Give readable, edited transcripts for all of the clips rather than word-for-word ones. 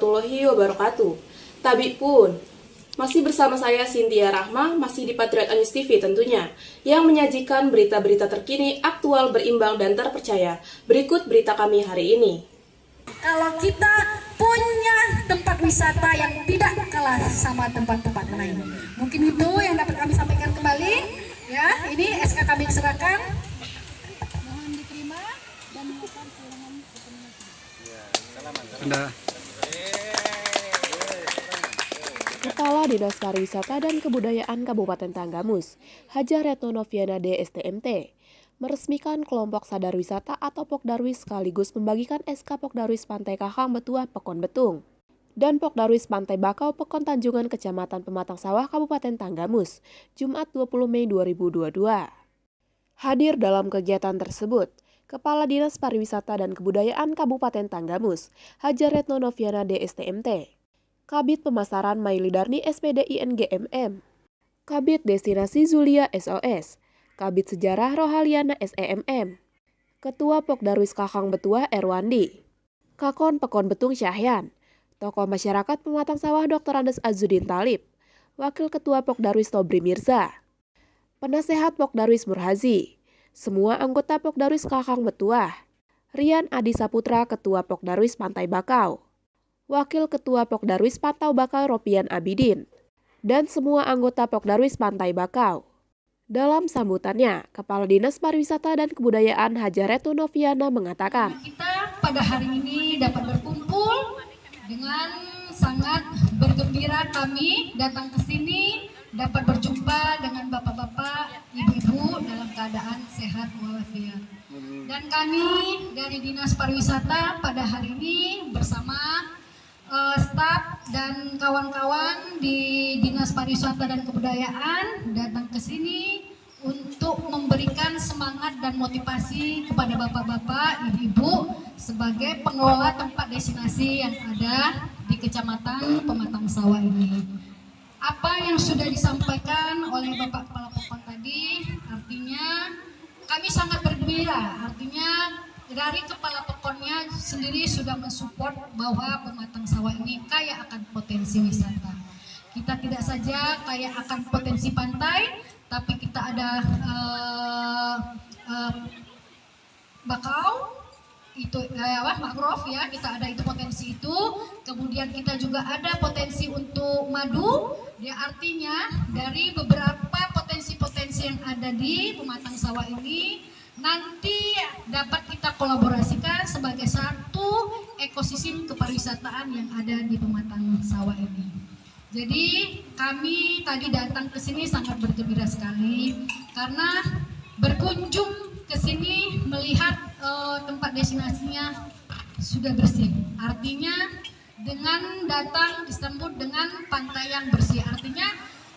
warahmatullahi wabarakatuh. Tabi pun, masih bersama saya Cynthia Rahma, masih di Patriot News TV tentunya, yang menyajikan berita-berita terkini, aktual, berimbang, dan terpercaya. Berikut berita kami hari ini. Kalau kita punya tempat wisata yang tidak kalah sama tempat-tempat lain, mungkin itu yang dapat kami sampaikan kembali. Ya, ini SK kami serahkan. Mohon diterima dan mohon pulangan Anda. Kepala Dinas Pariwisata dan Kebudayaan Kabupaten Tanggamus, Haja Retno Noviana DSTMT, meresmikan kelompok sadar wisata atau Pokdarwis sekaligus membagikan SK Pokdarwis Pantai Kakang Betuah Pekon Betung dan Pokdarwis Pantai Bakau Pekon Tanjungan Kecamatan Pematang Sawah Kabupaten Tanggamus, Jumat 20 Mei 2022. Hadir dalam kegiatan tersebut, Kepala Dinas Pariwisata dan Kebudayaan Kabupaten Tanggamus, Haja Retno Noviana DSTMT, Kabid Pemasaran Mailidarni SPD INGMM, Kabid Destinasi Zulia SOS, Kabid Sejarah Rohaliana SEMM, Ketua Pokdarwis Kakang Betuah Erwandi, Kakon Pekon Betung Syahyan, Tokoh Masyarakat Pematang Sawah Dr. Andes Azudin Talib, Wakil Ketua Pokdarwis Tobri Mirza, Penasehat Pokdarwis Murhazi, semua anggota Pokdarwis Kakang Betuah, Rian Adi Saputra Ketua Pokdarwis Pantai Bakau, Wakil Ketua Pokdarwis Pantau Bakau Ropian Abidin, dan semua anggota Pokdarwis Pantai Bakau. Dalam sambutannya, Kepala Dinas Pariwisata dan Kebudayaan Haja Retno Noviana mengatakan, kita pada hari ini dapat berkumpul dengan sangat bergembira kami datang ke sini dapat berjumpa dengan bapak-bapak, ibu-ibu dalam keadaan sehat walafiat. Dan kami dari Dinas Pariwisata pada hari ini bersama staf dan kawan-kawan di Dinas Pariwisata dan Kebudayaan datang ke sini untuk memberikan semangat dan motivasi kepada bapak-bapak, ibu-ibu sebagai pengelola tempat destinasi yang ada di Kecamatan Pematang Sawah ini. Apa yang sudah disampaikan oleh Bapak Kepala Pokon tadi, artinya kami sangat bergembira, artinya dari Kepala Pokonnya sendiri sudah mensupport bahwa Pematang Sawah ini kaya akan potensi wisata. Kita tidak saja kaya akan potensi pantai, tapi kita ada bakau, itu mangrove ya, kita ada itu potensi itu. Kemudian kita juga ada potensi untuk madu. Ya, artinya dari beberapa potensi-potensi yang ada di Pematang Sawah ini nanti dapat kita kolaborasikan sebagai satu ekosistem kepariwisataan yang ada di Pematang Sawah ini. Jadi kami tadi datang ke sini sangat bergembira sekali karena berkunjung ke sini melihat tempat destinasinya sudah bersih. Artinya dengan datang disambut dengan pantai yang bersih. Artinya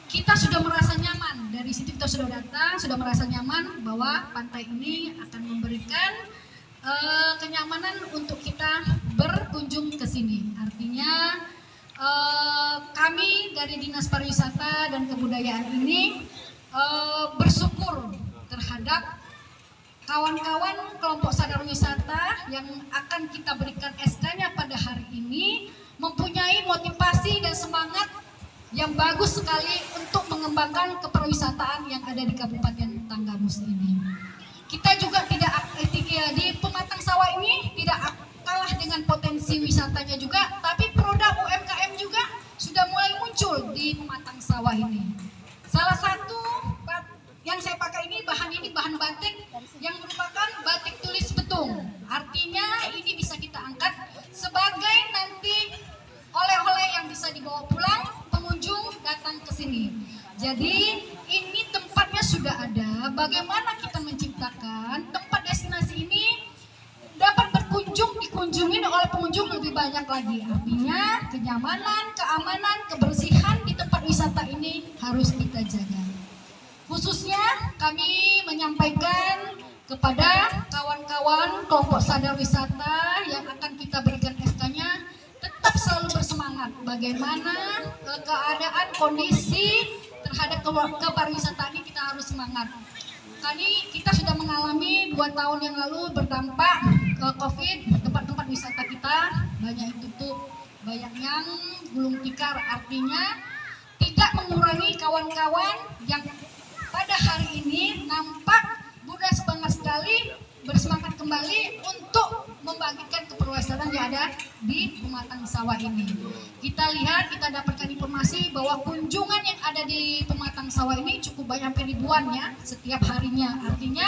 kita sudah merasa nyaman, dari situ kita sudah datang, sudah merasa nyaman bahwa pantai ini akan memberikan kenyamanan untuk kita berkunjung ke sini. Artinya kami dari Dinas Pariwisata dan Kebudayaan ini bersyukur terhadap kawan-kawan kelompok sadar wisata yang akan kita berikan SK-nya pada hari ini mempunyai motivasi dan semangat yang bagus sekali untuk mengembangkan kepariwisataan yang ada di Kabupaten Tanggamus ini. Kita juga tidak di Pematang Sawah ini tidak kalah dengan potensi wisatanya juga, tapi produk UMKM juga sudah mulai muncul di Pematang Sawah ini. Salah satu yang saya pakai ini bahan batik yang merupakan batik tulis betung. Artinya ini bisa kita angkat sebagai nanti oleh-oleh yang bisa dibawa pulang pengunjung datang ke sini. Jadi ini tempatnya sudah ada. Bagaimana kita menciptakan tempat destinasi ini dapat dikunjungi oleh pengunjung lebih banyak lagi. Artinya kenyamanan, keamanan, kebersihan di tempat wisata ini harus kita jaga. Khususnya kami menyampaikan kepada kawan-kawan kelompok sadar wisata yang akan kita berikan SK-nya tetap selalu bersemangat bagaimana keadaan kondisi terhadap kepariwisataan ini kita harus semangat. Kita sudah mengalami 2 tahun yang lalu berdampak ke COVID, tempat-tempat wisata kita banyak yang tutup banyak yang gulung tikar, artinya tidak mengurangi kawan-kawan yang pada hari ini nampak Bunda semangat sekali, bersemangat kembali untuk membagikan keperluasan yang ada di pematang sawah ini. Kita lihat, kita dapatkan informasi bahwa kunjungan yang ada di pematang sawah ini cukup banyak, hampir ribuan ya setiap harinya. Artinya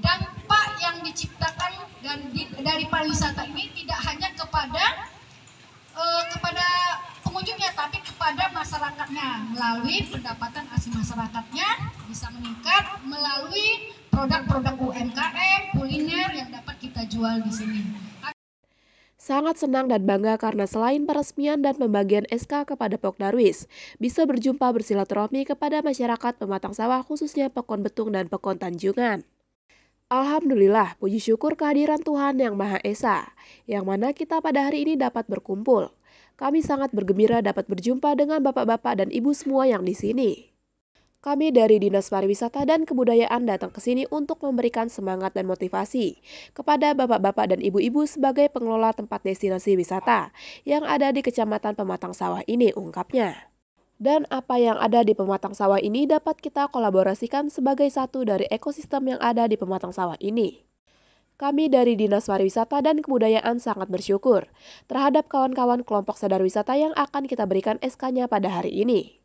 dampak yang diciptakan dari pariwisata ini tidak hanya kepada pengunjungnya, tapi kepada masyarakatnya, melalui pendapatan asli masyarakatnya bisa meningkat melalui produk-produk UMKM, kuliner yang dapat kita jual di sini. Sangat senang dan bangga karena selain peresmian dan pembagian SK kepada Pokdarwis, bisa berjumpa bersilaturahmi kepada masyarakat pematang sawah khususnya Pekon Betung dan Pekon Tanjungan. Alhamdulillah, puji syukur kehadiran Tuhan Yang Maha Esa, yang mana kita pada hari ini dapat berkumpul. Kami sangat bergembira dapat berjumpa dengan bapak-bapak dan ibu semua yang di sini. Kami dari Dinas Pariwisata dan Kebudayaan datang ke sini untuk memberikan semangat dan motivasi kepada bapak-bapak dan ibu-ibu sebagai pengelola tempat destinasi wisata yang ada di Kecamatan Pematang Sawah ini, ungkapnya. Dan apa yang ada di pematang sawah ini dapat kita kolaborasikan sebagai satu dari ekosistem yang ada di pematang sawah ini. Kami dari Dinas Pariwisata dan Kebudayaan sangat bersyukur terhadap kawan-kawan kelompok sadar wisata yang akan kita berikan SK-nya pada hari ini.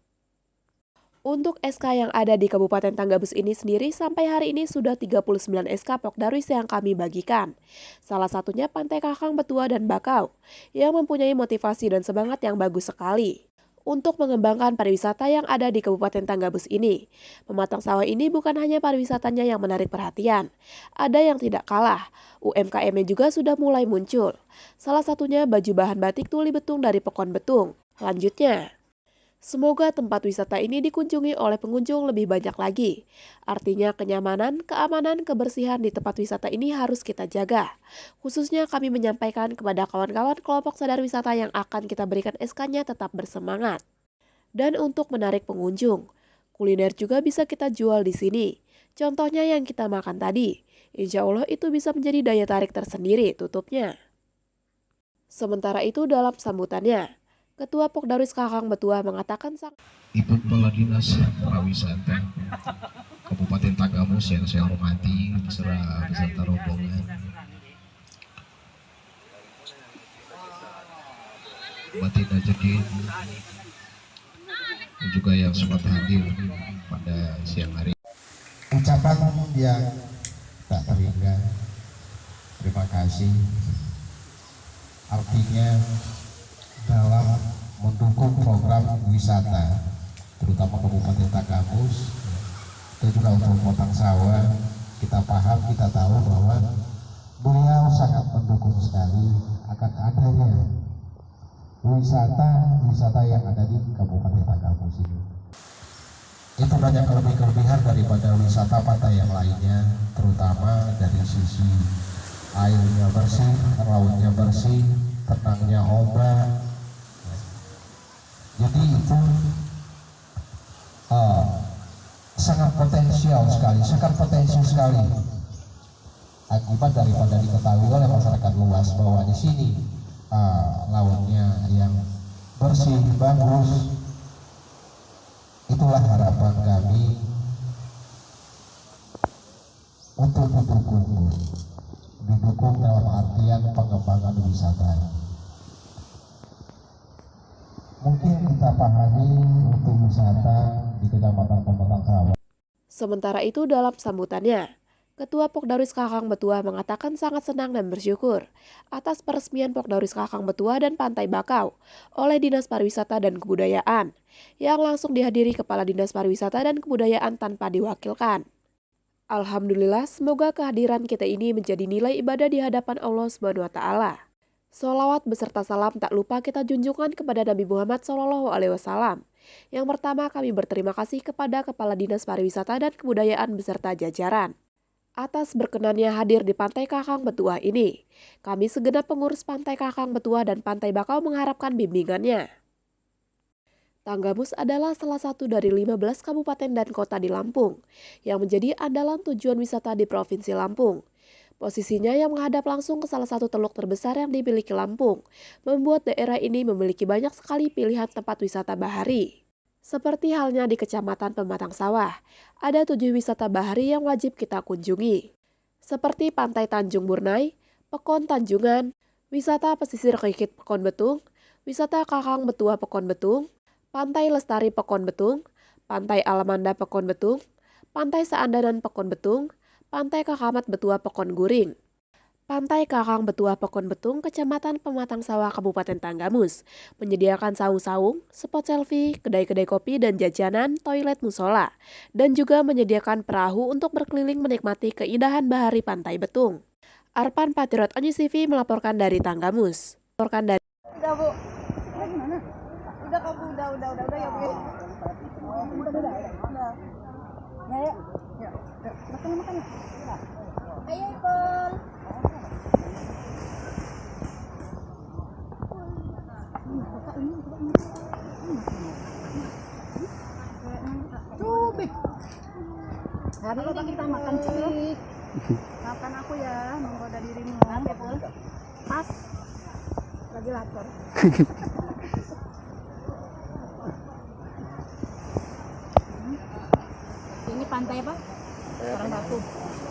Untuk SK yang ada di Kabupaten Tanggabus ini sendiri sampai hari ini sudah 39 SK Pokdarwis yang kami bagikan. Salah satunya Pantai Kakang Betua dan Bakau yang mempunyai motivasi dan semangat yang bagus sekali untuk mengembangkan pariwisata yang ada di Kabupaten Tanggabus ini. Pematang sawah ini bukan hanya pariwisatanya yang menarik perhatian, ada yang tidak kalah. UMKM-nya juga sudah mulai muncul. Salah satunya baju bahan batik tuli betung dari Pekon Betung. Lanjutnya, semoga tempat wisata ini dikunjungi oleh pengunjung lebih banyak lagi. Artinya kenyamanan, keamanan, kebersihan di tempat wisata ini harus kita jaga. Khususnya kami menyampaikan kepada kawan-kawan kelompok sadar wisata yang akan kita berikan SK-nya tetap bersemangat. Dan untuk menarik pengunjung, kuliner juga bisa kita jual di sini. Contohnya yang kita makan tadi. Insya Allah itu bisa menjadi daya tarik tersendiri, tutupnya. Sementara itu dalam sambutannya, Ketua Pokdarwis Kakang Betua mengatakan Ibu Kepala Dinas Pariwisata Kabupaten Tanggabus yang saya hormati beserta rombongan, Batinda Jedin, dan juga yang sempat hadir pada siang hari. Ucapan yang tak terhingga, terima kasih. Artinya dalam mendukung program wisata, terutama Kabupaten Tanggabus, dan juga untuk Pematang Sawah, kita paham, kita tahu bahwa beliau sangat mendukung sekali akan adanya wisata yang ada di Kabupaten Tanggabus ini. Itu banyak kelebihan daripada wisata pantai yang lainnya, terutama dari sisi airnya bersih, lautnya bersih, tenangnya ombak. Jadi itu sangat potensial sekali akibat daripada diketahui oleh masyarakat luas bahwa di sini lautnya yang bersih, bagus. Itulah harapan kami untuk didukung dalam artian pengembangan wisata. Mungkin kita pahami untuk wisata di Kecamatan Pematang Sawah. Sementara itu dalam sambutannya, Ketua Pokdarwis Kakang Betua mengatakan sangat senang dan bersyukur atas peresmian Pokdarwis Kakang Betua dan Pantai Bakau oleh Dinas Pariwisata dan Kebudayaan yang langsung dihadiri Kepala Dinas Pariwisata dan Kebudayaan tanpa diwakilkan. Alhamdulillah, semoga kehadiran kita ini menjadi nilai ibadah di hadapan Allah Subhanahu wa Ta'ala. Sholawat beserta salam tak lupa kita junjungan kepada Nabi Muhammad SAW. Yang pertama, kami berterima kasih kepada Kepala Dinas Pariwisata dan Kebudayaan beserta jajaran atas berkenannya hadir di Pantai Kakang Betua ini. Kami segenap pengurus Pantai Kakang Betua dan Pantai Bakau mengharapkan bimbingannya. Tanggabus adalah salah satu dari 15 kabupaten dan kota di Lampung yang menjadi andalan tujuan wisata di Provinsi Lampung. Posisinya yang menghadap langsung ke salah satu teluk terbesar yang dimiliki Lampung, membuat daerah ini memiliki banyak sekali pilihan tempat wisata bahari. Seperti halnya di Kecamatan Pematang Sawah, ada 7 wisata bahari yang wajib kita kunjungi. Seperti Pantai Tanjung Burnai, Pekon Tanjungan, wisata pesisir Kikit Pekon Betung, wisata Kakang Betua Pekon Betung, Pantai Lestari Pekon Betung, Pantai Alamanda Pekon Betung, Pantai Saandanan Pekon Betung, Pantai Kakamat Betua Pekon Guring, Pantai Kakang Betua Pekon Betung, Kecamatan Pematang Sawah, Kabupaten Tanggamus, menyediakan saung-saung, spot selfie, kedai-kedai kopi dan jajanan, toilet musola, dan juga menyediakan perahu untuk berkeliling menikmati keindahan bahari Pantai Betung. Arpan Patriot News TV melaporkan dari Tanggamus. Udah Bu, udah gimana? Udah kok Bu, udah ya Bu. Udah. Ya, makan. Ayo Ipul. Cubik. Hari ini kita makan cubik. Maafkan aku ya, menggoda dirimu. Pas. Lagi lapar. Ini pantai apa? Karang Batu.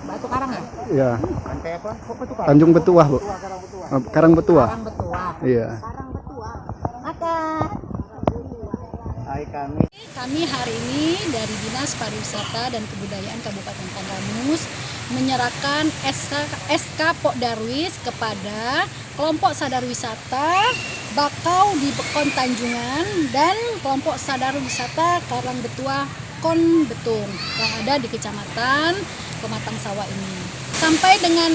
Batu Karang ya? Iya. Pantai apa? Tanjung Betuah, Bu. Karang Betuah. Karang Betua. Iya. Karang Betua. Makan. Hai kami. Kami hari ini dari Dinas Pariwisata dan Kebudayaan Kabupaten Tanggamus menyerahkan SK Pok Darwis kepada kelompok sadar wisata Bakau di Pekon Tanjungan dan kelompok sadar wisata Karang Betua Pekon Betung yang ada di Kecamatan Pematang Sawah ini. Sampai dengan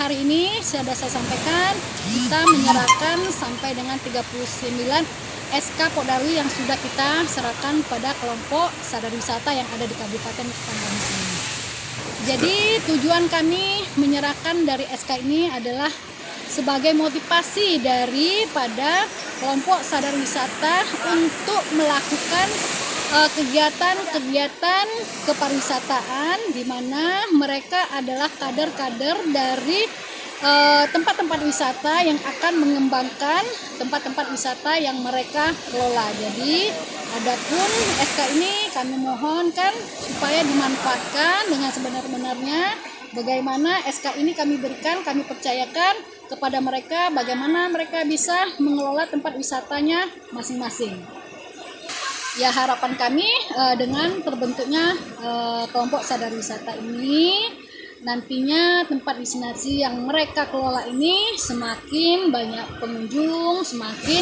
hari ini saya sampaikan kita menyerahkan sampai dengan 39 SK Pok Darwis yang sudah kita serahkan pada kelompok sadar wisata yang ada di Kabupaten Tanggamus ini. Jadi tujuan kami menyerahkan dari SK ini adalah sebagai motivasi daripada kelompok sadar wisata untuk melakukan kegiatan kepariwisataan di mana mereka adalah kader-kader dari tempat-tempat wisata yang akan mengembangkan tempat-tempat wisata yang mereka kelola. Jadi adapun SK ini kami mohonkan supaya dimanfaatkan dengan sebenar-benarnya. Bagaimana SK ini kami berikan, kami percayakan kepada mereka bagaimana mereka bisa mengelola tempat wisatanya masing-masing. Ya, harapan kami dengan terbentuknya kelompok sadar wisata ini nantinya tempat destinasi yang mereka kelola ini semakin banyak pengunjung, semakin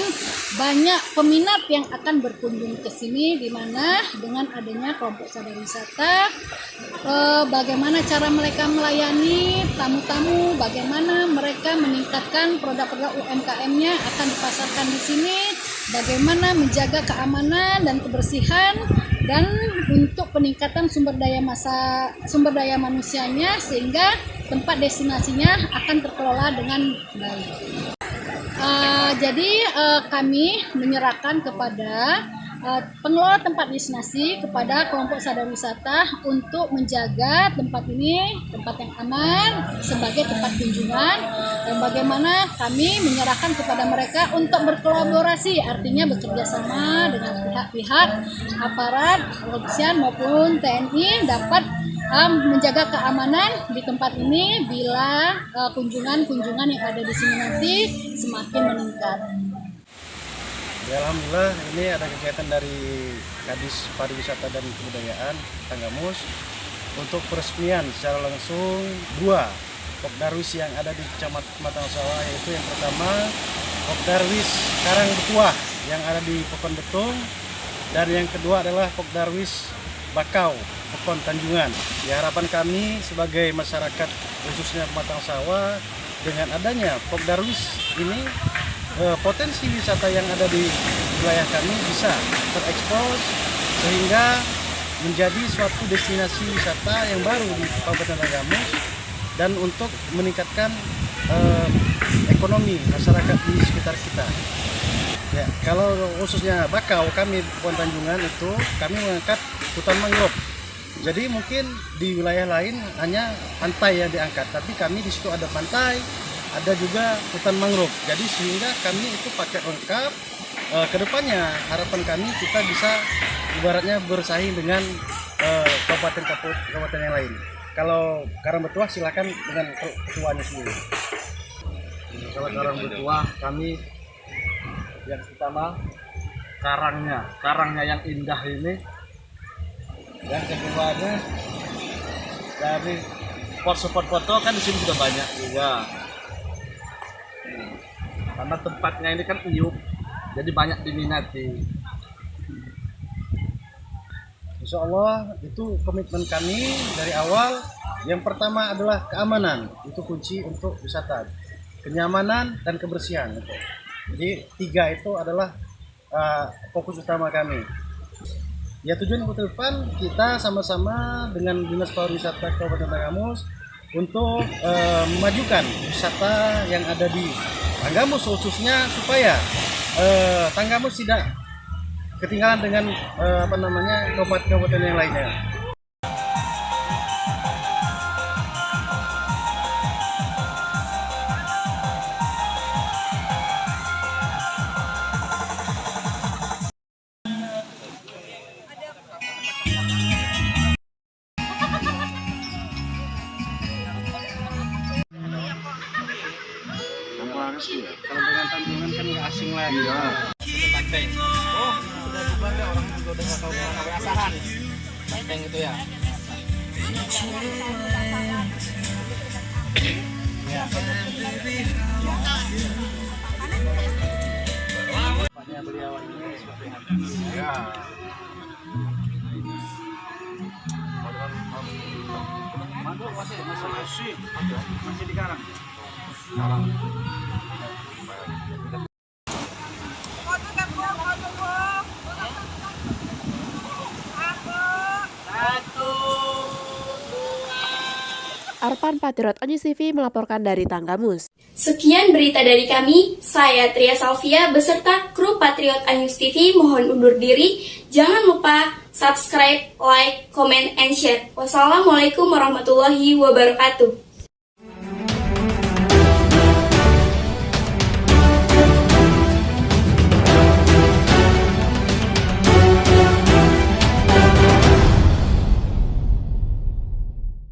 banyak peminat yang akan berkunjung ke sini, di mana dengan adanya kelompok sadar wisata bagaimana cara mereka melayani tamu-tamu, bagaimana mereka meningkatkan produk-produk UMKM-nya akan dipasarkan di sini, bagaimana menjaga keamanan dan kebersihan dan untuk peningkatan sumber daya manusianya sehingga tempat destinasinya akan terkelola dengan baik. Jadi kami menyerahkan kepada pengelola tempat destinasi, kepada kelompok sadar wisata untuk menjaga tempat ini tempat yang aman sebagai tempat kunjungan, dan bagaimana kami menyerahkan kepada mereka untuk berkolaborasi, artinya bekerja sama dengan pihak-pihak aparat kepolisian maupun TNI dapat menjaga keamanan di tempat ini bila kunjungan yang ada di sini nanti semakin meningkat. Ya, alhamdulillah ini ada kegiatan dari Kadis Pariwisata dan Kebudayaan Tanggamus untuk peresmian secara langsung 2 Pok Darwis yang ada di Kecamatan Pematang Sawah, yaitu yang pertama Pok Darwis Karang Betuah yang ada di Pekon Betung, dan yang kedua adalah Pok Darwis Bakau Pekon Tanjungan. Ya, harapan kami sebagai masyarakat khususnya Pematang Sawah dengan adanya Pok Darwis ini potensi wisata yang ada di wilayah kami bisa terekspos sehingga menjadi suatu destinasi wisata yang baru di Kabupaten Tanggamus dan untuk meningkatkan ekonomi masyarakat di sekitar kita. Ya, kalau khususnya Bakau, kami Pekon Tanjungan itu kami mengangkat hutan mangrove Jadi mungkin di wilayah lain hanya pantai yang diangkat, tapi kami di situ ada pantai, ada juga hutan mangrove. Jadi sehingga kami itu pakai lengkap. Kedepannya harapan kami kita bisa ibaratnya bersaing dengan kabupaten yang lain. Kalau Karangbetuah silakan dengan ketuanya sendiri. Kalau Karangbetuah kami yang pertama karangnya yang indah ini. Yang keduanya dari spot foto kan di sini sudah banyak juga. Karena tempatnya ini kan iup, jadi banyak diminati. Insya Allah itu komitmen kami dari awal. Yang pertama adalah keamanan, itu kunci untuk wisata. Kenyamanan dan kebersihan. Jadi 3 itu adalah fokus utama kami. Ya tujuan ke depan kita sama-sama dengan Dinas Pariwisata Kabupaten Tanggamus untuk memajukan wisata yang ada di Tanggamus khususnya supaya Tanggamus tidak ketinggalan dengan kabupaten yang lainnya. Kalau dengan Tanjungan kan nggak asing lagi. Oh, udah bubar deh, orang juga udah nggak tahu kebiasaan. Banteng itu ya. Bapaknya beliau ini seperti ini. Ya. Mandu masih di Karang. Arpan Patriot Onyu TV melaporkan dari Tanggamus. Sekian berita dari kami, saya Tria Salvia beserta kru Patriot Anyus TV mohon undur diri. Jangan lupa subscribe, like, comment, and share. Wassalamualaikum warahmatullahi wabarakatuh.